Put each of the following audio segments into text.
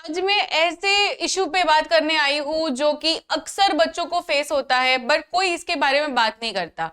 आज मैं ऐसे इशू पे बात करने आई हूँ जो कि अक्सर बच्चों को फेस होता है बट कोई इसके बारे में बात नहीं करता।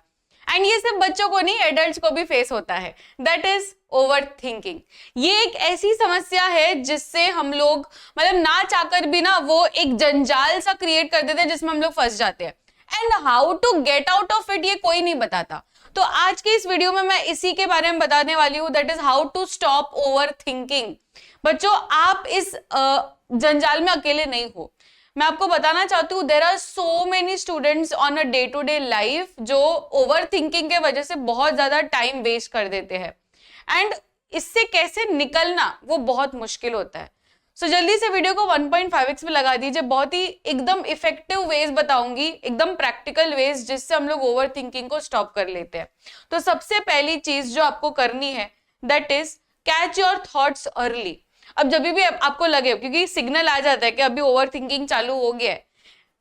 एंड ये सिर्फ बच्चों को नहीं, एडल्ट्स को भी फेस होता है। That is over thinking. ये एक ऐसी समस्या है जिससे हम लोग मतलब ना चाहकर भी ना वो एक जंजाल सा क्रिएट कर देते हैं जिसमें हम लोग फंस जाते हैं। And how to get out of it ये कोई नहीं बताता। तो आज के इस वीडियो में मैं इसी के बारे में बताने वाली हूँ, that is how to stop overthinking. बच्चों, आप इस जंजाल में अकेले नहीं हो। मैं आपको बताना चाहती हूँ there are so many students on a day to day life जो ओवर थिंकिंग के वजह से बहुत ज्यादा टाइम वेस्ट कर देते हैं। एंड इससे कैसे निकलना वो बहुत मुश्किल होता है। सो जल्दी से वीडियो को 1.5x पे लगा दीजिए। बहुत ही एकदम इफेक्टिव वेज बताऊंगी, एकदम प्रैक्टिकल वेज जिससे हम लोग ओवर थिंकिंग को स्टॉप कर लेते हैं। तो सबसे पहली चीज जो आपको करनी है that is catch your thoughts early. अब जब भी आपको लगे, क्योंकि सिग्नल आ जाता है कि अभी ओवर थिंकिंग चालू हो गया है,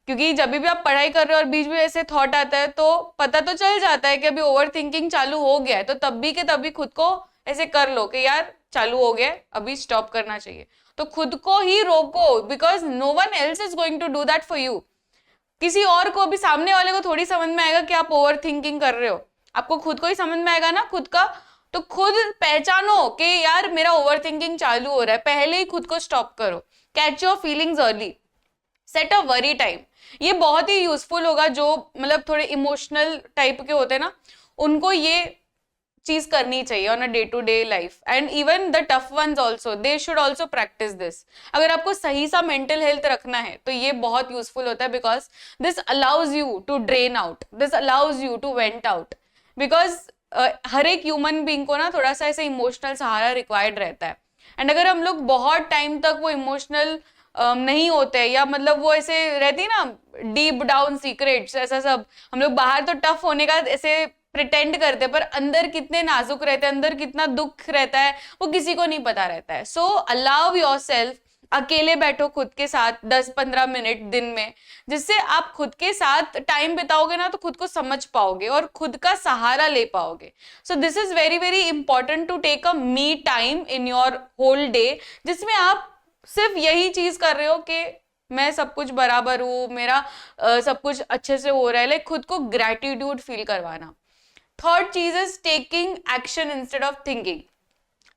क्योंकि जब भी आप पढ़ाई कर रहे हो और बीच में ऐसे थॉट आता है तो पता तो चल जाता है कि अभी ओवर थिंकिंग चालू हो गया है। तो तब भी के तभी खुद को ऐसे कर लो कि यार चालू हो गया, अभी स्टॉप करना चाहिए। तो खुद को ही रोको, because no one else is going to do that for you. किसी और को, अभी सामने वाले को थोड़ी समझ में आएगा कि आप ओवर थिंकिंग कर रहे हो, आपको खुद को ही समझ में आएगा ना खुद का। तो खुद पहचानो कि यार मेरा ओवर थिंकिंग चालू हो रहा है, पहले ही खुद को स्टॉप करो। Catch your feelings early, set a worry time. ये बहुत ही यूजफुल होगा जो मतलब थोड़े इमोशनल टाइप के होते हैं ना, उनको ये चीज करनी चाहिए on a day to day life. And even the tough ones also, they should also practise this. अगर आपको सही सा मेंटल हेल्थ रखना है तो ये बहुत यूजफुल होता है, because this allows you to drain out, this allows you to vent out. Because हर एक ह्यूमन बीइंग को ना थोड़ा सा ऐसे इमोशनल सहारा रिक्वायर्ड रहता है। एंड अगर हम लोग बहुत टाइम तक वो इमोशनल नहीं होते, या मतलब वो ऐसे रहती ना डीप डाउन सीक्रेट्स, ऐसा सब हम लोग बाहर तो टफ होने का ऐसे प्रिटेंड करते, पर अंदर कितने नाजुक रहते हैं, अंदर कितना दुख रहता है वो किसी को नहीं पता रहता है। सो अलाउ योरसेल्फ, अकेले बैठो खुद के साथ 10-15 मिनट दिन में, जिससे आप खुद के साथ टाइम बिताओगे ना तो खुद को समझ पाओगे और खुद का सहारा ले पाओगे। So this is very very important to take a me time in your whole day, जिसमें आप सिर्फ यही चीज कर रहे हो कि मैं सब कुछ बराबर हूँ, मेरा सब कुछ अच्छे से हो रहा है, लाइक खुद को ग्रेटिट्यूड फील करवाना। थर्ड चीज is taking action instead of thinking.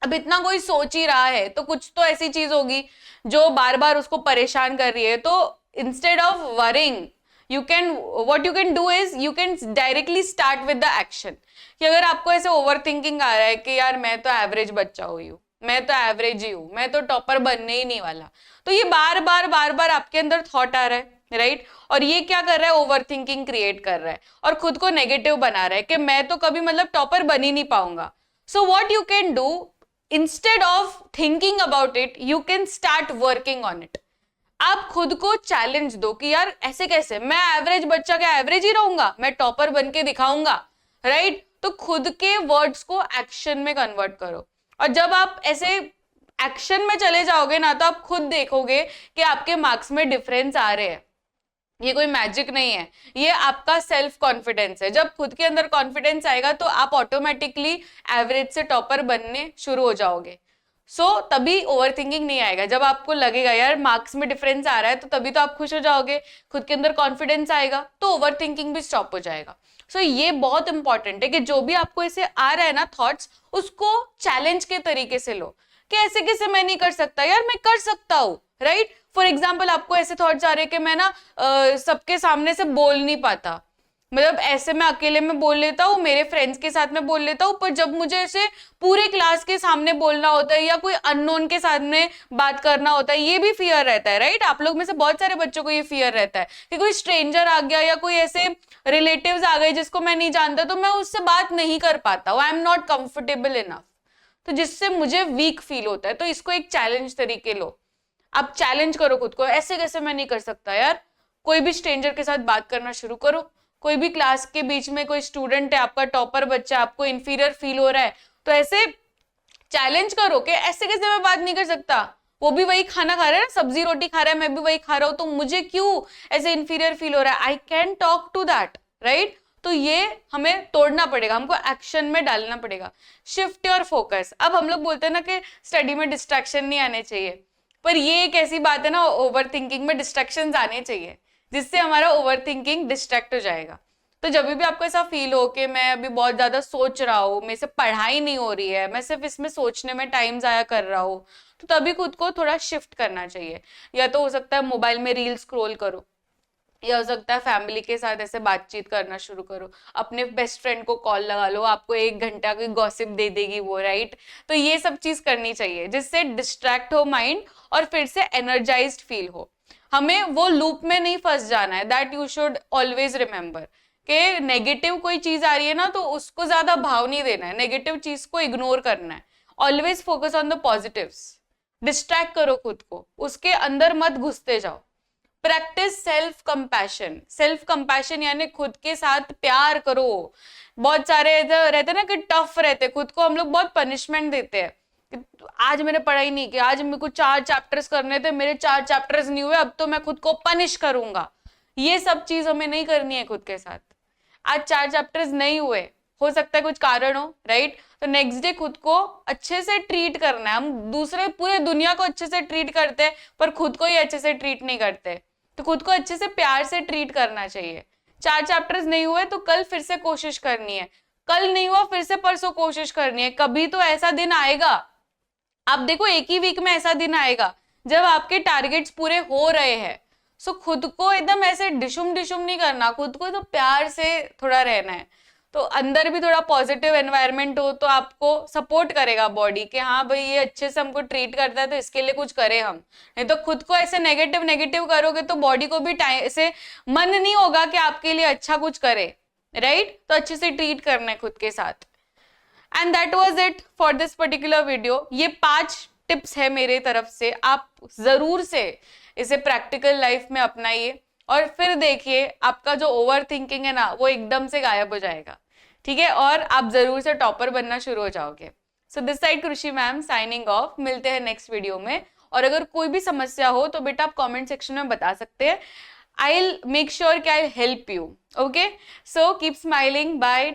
अब इतना कोई सोच ही रहा है तो कुछ तो ऐसी चीज होगी जो बार बार उसको परेशान कर रही है। तो instead of worrying, you can, what you can do is you can directly start with the action. कि अगर आपको ऐसे ओवर थिंकिंग आ रहा है कि यार मैं तो एवरेज बच्चा हुई हूँ, मैं तो एवरेज ही हूँ, मैं तो टॉपर बनने ही नहीं वाला, तो ये बार बार आपके अंदर थॉट आ रहा है, राइट? और ये क्या कर रहा है, ओवर थिंकिंग क्रिएट कर रहा है और खुद को नेगेटिव बना रहा है कि मैं तो कभी मतलब टॉपर बन ही नहीं पाऊंगा। So what you can do, instead of thinking about it, you can start working on it. आप खुद को चैलेंज दो कि यार ऐसे कैसे, मैं एवरेज बच्चा क्या एवरेज ही रहूंगा, मैं टॉपर बन के दिखाऊंगा, राइट? तो खुद के वर्ड्स को एक्शन में कन्वर्ट करो। और जब आप ऐसे एक्शन में चले जाओगे ना तो आप खुद देखोगे कि आपके मार्क्स में डिफरेंस आ रहे हैं। ये कोई मैजिक नहीं है, ये आपका सेल्फ कॉन्फिडेंस है। जब खुद के अंदर कॉन्फिडेंस आएगा तो आप ऑटोमेटिकली एवरेज से टॉपर बनने शुरू हो जाओगे। तभी ओवर थिंकिंग नहीं आएगा। जब आपको लगेगा यार मार्क्स में डिफरेंस आ रहा है तो तभी तो आप खुश हो जाओगे, खुद के अंदर कॉन्फिडेंस आएगा, तो ओवर थिंकिंग भी स्टॉप हो जाएगा। ये बहुत इंपॉर्टेंट है कि जो भी आपको ऐसे आ रहा है ना थॉट्स, उसको चैलेंज के तरीके से लो कि ऐसे कैसे मैं नहीं कर सकता, यार मैं कर सकता हूँ, राइट? फॉर एग्जाम्पल आपको ऐसे थॉट्स आ रहे हैं कि मैं ना सबके सामने से बोल नहीं पाता, मतलब ऐसे मैं अकेले में बोल लेता हूँ, मेरे फ्रेंड्स के साथ में बोल लेता हूँ, पर जब मुझे ऐसे पूरे क्लास के सामने बोलना होता है या कोई अननोन के सामने बात करना होता है, ये भी फियर रहता है, राइट? आप लोग में से बहुत सारे बच्चों को ये फियर रहता है कि कोई स्ट्रेंजर आ गया या कोई ऐसे रिलेटिव्स आ गए जिसको मैं नहीं जानता, तो मैं उससे बात नहीं कर पाता हूँ, I am not comfortable enough, तो जिससे मुझे वीक फील होता है। तो इसको एक चैलेंज तरीके लो, आप चैलेंज करो खुद को, ऐसे कैसे मैं नहीं कर सकता यार। कोई भी स्ट्रेंजर के साथ बात करना शुरू करो, कोई भी क्लास के बीच में कोई स्टूडेंट है, आपका टॉपर बच्चा, आपको इंफीरियर फील हो रहा है, तो ऐसे चैलेंज करो कि ऐसे कैसे मैं बात नहीं कर सकता, वो भी वही खाना खा रहा है ना, सब्जी रोटी खा रहा है, मैं भी वही खा रहा हूं, तो मुझे क्यों ऐसे इंफीरियर फील हो रहा है, I can talk to that, right? तो ये हमें तोड़ना पड़ेगा, हमको एक्शन में डालना पड़ेगा। Shift your focus. अब हम लोग बोलते हैं ना कि स्टडी में डिस्ट्रैक्शन नहीं आने चाहिए, पर ये एक ऐसी बात है ना, ओवर थिंकिंग में डिस्ट्रैक्शंस आने चाहिए जिससे हमारा ओवर थिंकिंग डिस्ट्रैक्ट हो जाएगा। तो जब भी आपको ऐसा फील हो कि मैं अभी बहुत ज्यादा सोच रहा हूँ, मेरे से पढ़ाई नहीं हो रही है, मैं सिर्फ इसमें सोचने में टाइम जाया कर रहा हूँ, तो तभी खुद को थोड़ा शिफ्ट करना चाहिए। या तो हो सकता है मोबाइल में रील स्क्रॉल करो, या हो सकता है फैमिली के साथ ऐसे बातचीत करना शुरू करो, अपने बेस्ट फ्रेंड को कॉल लगा लो, आपको 1 घंटा की गॉसिप दे देगी वो, राइट। तो ये सब चीज करनी चाहिए जिससे डिस्ट्रैक्ट हो माइंड और फिर से एनर्जाइज्ड फील हो। हमें वो लूप में नहीं फंस जाना है, that you should always remember कि नेगेटिव कोई चीज आ रही है ना तो उसको ज्यादा भाव नहीं देना है, नेगेटिव चीज को इग्नोर करना है। Always focus on the positives, distract करो खुद को, उसके अंदर मत घुसते जाओ। Practice self compassion, self compassion यानी खुद के साथ प्यार करो। बहुत सारे रहते ना कि टफ रहते, खुद को हम लोग बहुत पनिशमेंट देते हैं कि आज मैंने पढ़ाई नहीं की, आज मेरे को 4 चैप्टर्स करने थे, मेरे 4 चैप्टर्स नहीं हुए, अब तो मैं खुद को पनिश करूंगा। ये सब चीज हमें नहीं करनी है खुद के साथ। आज 4 चैप्टर्स नहीं हुए, हो सकता है कुछ कारण हो, राइट। तो नेक्स्ट डे खुद को अच्छे से ट्रीट करना है। हम दूसरे पूरे दुनिया को अच्छे से ट्रीट करते हैं पर खुद को ही अच्छे से ट्रीट नहीं करते, तो खुद को अच्छे से प्यार से ट्रीट करना चाहिए। 4 चैप्टर्स नहीं हुए तो कल फिर से कोशिश करनी है, कल नहीं हुआ फिर से परसों कोशिश करनी है। कभी तो ऐसा दिन आएगा, आप देखो एक ही वीक में ऐसा दिन आएगा जब आपके टारगेट्स पूरे हो रहे हैं। सो खुद को एकदम ऐसे डिशुम डिशुम नहीं करना, खुद को तो प्यार से थोड़ा रहना है। तो अंदर भी थोड़ा पॉजिटिव एनवायरनमेंट हो तो आपको सपोर्ट करेगा बॉडी कि हाँ भाई ये अच्छे से हमको ट्रीट करता है तो इसके लिए कुछ करें हम। नहीं तो खुद को ऐसे नेगेटिव नेगेटिव करोगे तो बॉडी को भी टाइम ऐसे मन नहीं होगा कि आपके लिए अच्छा कुछ करे, राइट। तो अच्छे से ट्रीट करना है खुद के साथ। And that was it for this particular video. ये 5 टिप्स है मेरे तरफ से, आप जरूर से इसे प्रैक्टिकल लाइफ में अपनाइए और फिर देखिए आपका जो ओवर थिंकिंग है ना वो एकदम से गायब हो जाएगा, ठीक है, और आप जरूर से टॉपर बनना शुरू हो जाओगे। सो दिस साइड कृषि मैम साइनिंग ऑफ, मिलते हैं नेक्स्ट वीडियो में। और अगर कोई भी समस्या हो तो बेटा आप कमेंट सेक्शन में बता सकते हैं, I'll make sure कि I'll help you. Okay, so keep smiling. Bye.